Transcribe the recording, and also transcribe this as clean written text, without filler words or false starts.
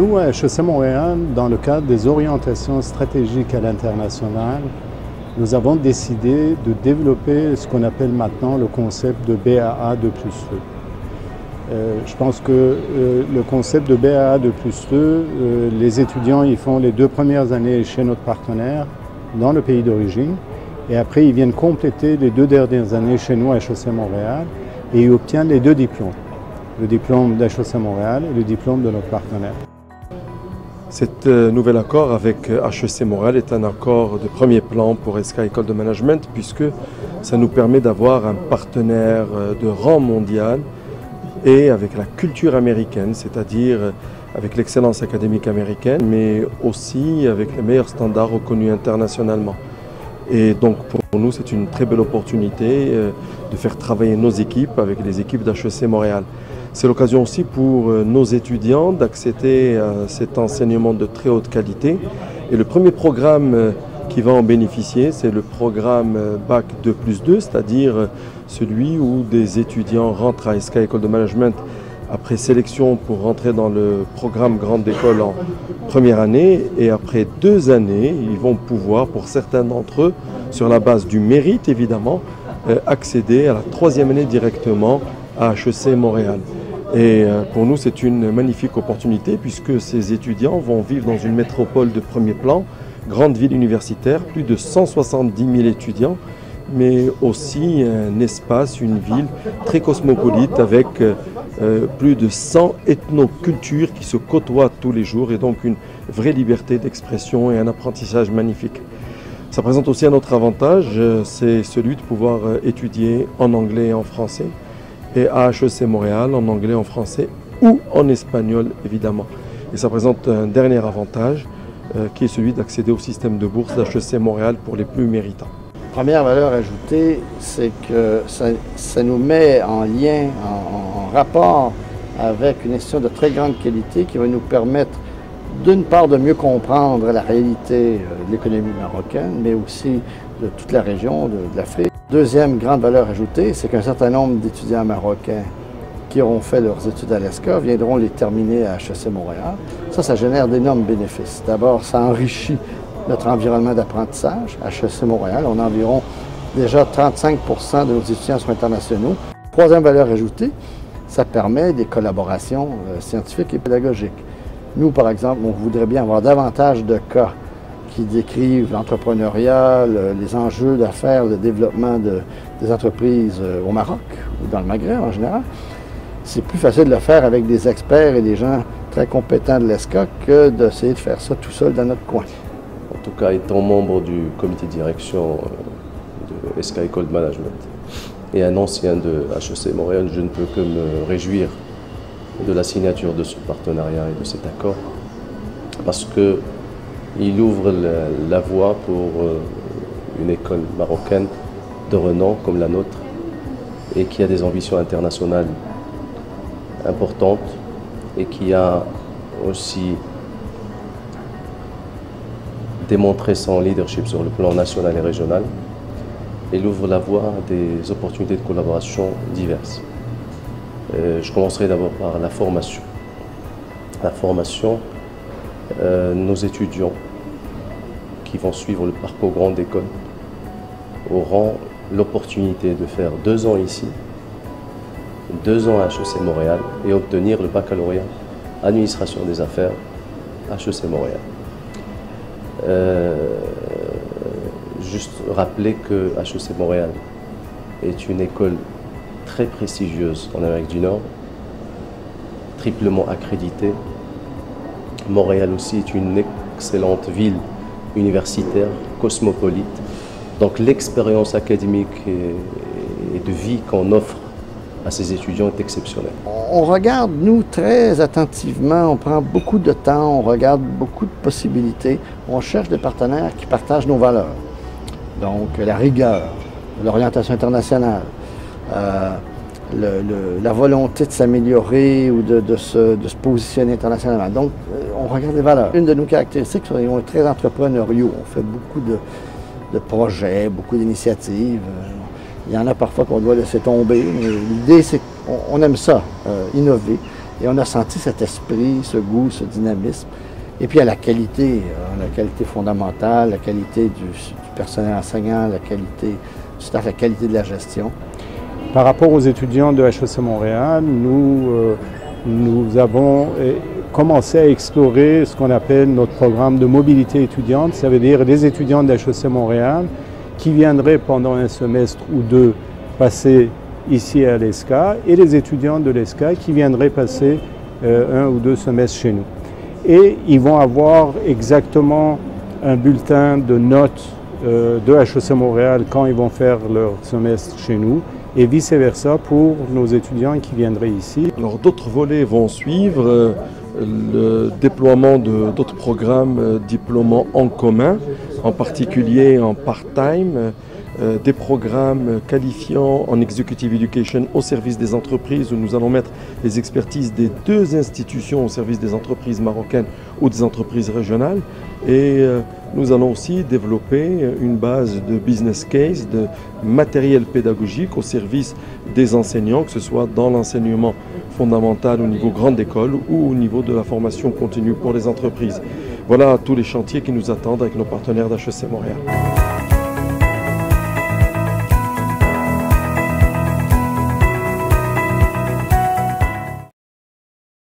Nous, à HEC Montréal, dans le cadre des orientations stratégiques à l'international, nous avons décidé de développer ce qu'on appelle maintenant le concept de BAA 2+2. Je pense que le concept de BAA 2+2, les étudiants y font les 2 premières années chez notre partenaire dans le pays d'origine et après ils viennent compléter les 2 dernières années chez nous à HEC Montréal et ils obtiennent les 2 diplômes, le diplôme d'HEC Montréal et le diplôme de notre partenaire. Cet nouvel accord avec HEC Montréal est un accord de premier plan pour ESCA École de Management puisque ça nous permet d'avoir un partenaire de rang mondial et avec la culture américaine, c'est-à-dire avec l'excellence académique américaine, mais aussi avec les meilleurs standards reconnus internationalement. Et donc pour nous, c'est une très belle opportunité de faire travailler nos équipes avec les équipes d'HEC Montréal. C'est l'occasion aussi pour nos étudiants d'accéder à cet enseignement de très haute qualité. Et le premier programme qui va en bénéficier, c'est le programme Bac 2+2, c'est-à-dire celui où des étudiants rentrent à ESCA École de Management après sélection pour rentrer dans le programme Grande École en première année. Et après 2 années, ils vont pouvoir, pour certains d'entre eux, sur la base du mérite évidemment, accéder à la 3e année directement à HEC Montréal. Et pour nous, c'est une magnifique opportunité puisque ces étudiants vont vivre dans une métropole de premier plan, grande ville universitaire, plus de 170 000 étudiants, mais aussi un espace, une ville très cosmopolite avec plus de 100 ethnocultures qui se côtoient tous les jours et donc une vraie liberté d'expression et un apprentissage magnifique. Ça présente aussi un autre avantage, c'est celui de pouvoir étudier en anglais et en français. Et à HEC Montréal, en anglais, en français ou en espagnol, évidemment. Et ça présente un dernier avantage qui est celui d'accéder au système de bourse d'HEC Montréal pour les plus méritants. Première valeur ajoutée, c'est que ça nous met en lien, en rapport avec une institution de très grande qualité qui va nous permettre d'une part de mieux comprendre la réalité de l'économie marocaine, mais aussi de toute la région, de l'Afrique. Deuxième grande valeur ajoutée, c'est qu'un certain nombre d'étudiants marocains qui auront fait leurs études à l'ESCA viendront les terminer à HEC Montréal. Ça génère d'énormes bénéfices. D'abord, ça enrichit notre environnement d'apprentissage. À HEC Montréal, on a environ déjà 35 % de nos étudiants sont internationaux. Troisième valeur ajoutée, ça permet des collaborations scientifiques et pédagogiques. Nous, par exemple, on voudrait bien avoir davantage de cas qui décrivent l'entrepreneuriat, les enjeux d'affaires, le développement des entreprises au Maroc ou dans le Maghreb en général. C'est plus facile de le faire avec des experts et des gens très compétents de l'ESCA que d'essayer de faire ça tout seul dans notre coin. En tout cas, étant membre du comité de direction de ESCA École de Management et un ancien de HEC Montréal, je ne peux que me réjouir de la signature de ce partenariat et de cet accord parce qu'il ouvre la voie pour une école marocaine de renom comme la nôtre et qui a des ambitions internationales importantes et qui a aussi démontré son leadership sur le plan national et régional. Il ouvre la voie à des opportunités de collaboration diverses. Je commencerai d'abord par la formation. La formation, nos étudiants qui vont suivre le parcours grande école auront l'opportunité de faire 2 ans ici, 2 ans à HEC Montréal et obtenir le baccalauréat administration des affaires à HEC Montréal. Juste rappeler que HEC Montréal est une école très prestigieuse en Amérique du Nord, triplement accréditée. Montréal aussi est une excellente ville universitaire, cosmopolite. Donc l'expérience académique et de vie qu'on offre à ces étudiants est exceptionnelle. On regarde, nous, très attentivement, on prend beaucoup de temps, on regarde beaucoup de possibilités. On cherche des partenaires qui partagent nos valeurs. Donc la rigueur, l'orientation internationale, la volonté de s'améliorer ou de se positionner internationalement. Donc, on regarde les valeurs. Une de nos caractéristiques, c'est qu'on est très entrepreneuriaux. On fait beaucoup de projets, beaucoup d'initiatives. Il y en a parfois qu'on doit laisser tomber. L'idée, c'est qu'on aime ça, innover. Et on a senti cet esprit, ce goût, ce dynamisme. Et puis à la qualité fondamentale, la qualité du personnel enseignant, la qualité du staff, la qualité de la gestion. Par rapport aux étudiants de HEC Montréal, nous avons commencé à explorer ce qu'on appelle notre programme de mobilité étudiante. Ça veut dire des étudiants de HEC Montréal qui viendraient pendant un semestre ou deux passer ici à l'ESCA et les étudiants de l'ESCA qui viendraient passer 1 ou 2 semestres chez nous. Et ils vont avoir exactement un bulletin de notes de HEC Montréal quand ils vont faire leur semestre chez nous et vice-versa pour nos étudiants qui viendraient ici. Alors d'autres volets vont suivre, le déploiement d'autres programmes diplômants en commun, en particulier en part-time, des programmes qualifiants en Executive Education au service des entreprises où nous allons mettre les expertises des 2 institutions au service des entreprises marocaines ou des entreprises régionales. Et nous allons aussi développer une base de business case, de matériel pédagogique au service des enseignants, que ce soit dans l'enseignement fondamental au niveau grande école ou au niveau de la formation continue pour les entreprises. Voilà tous les chantiers qui nous attendent avec nos partenaires d'HEC Montréal.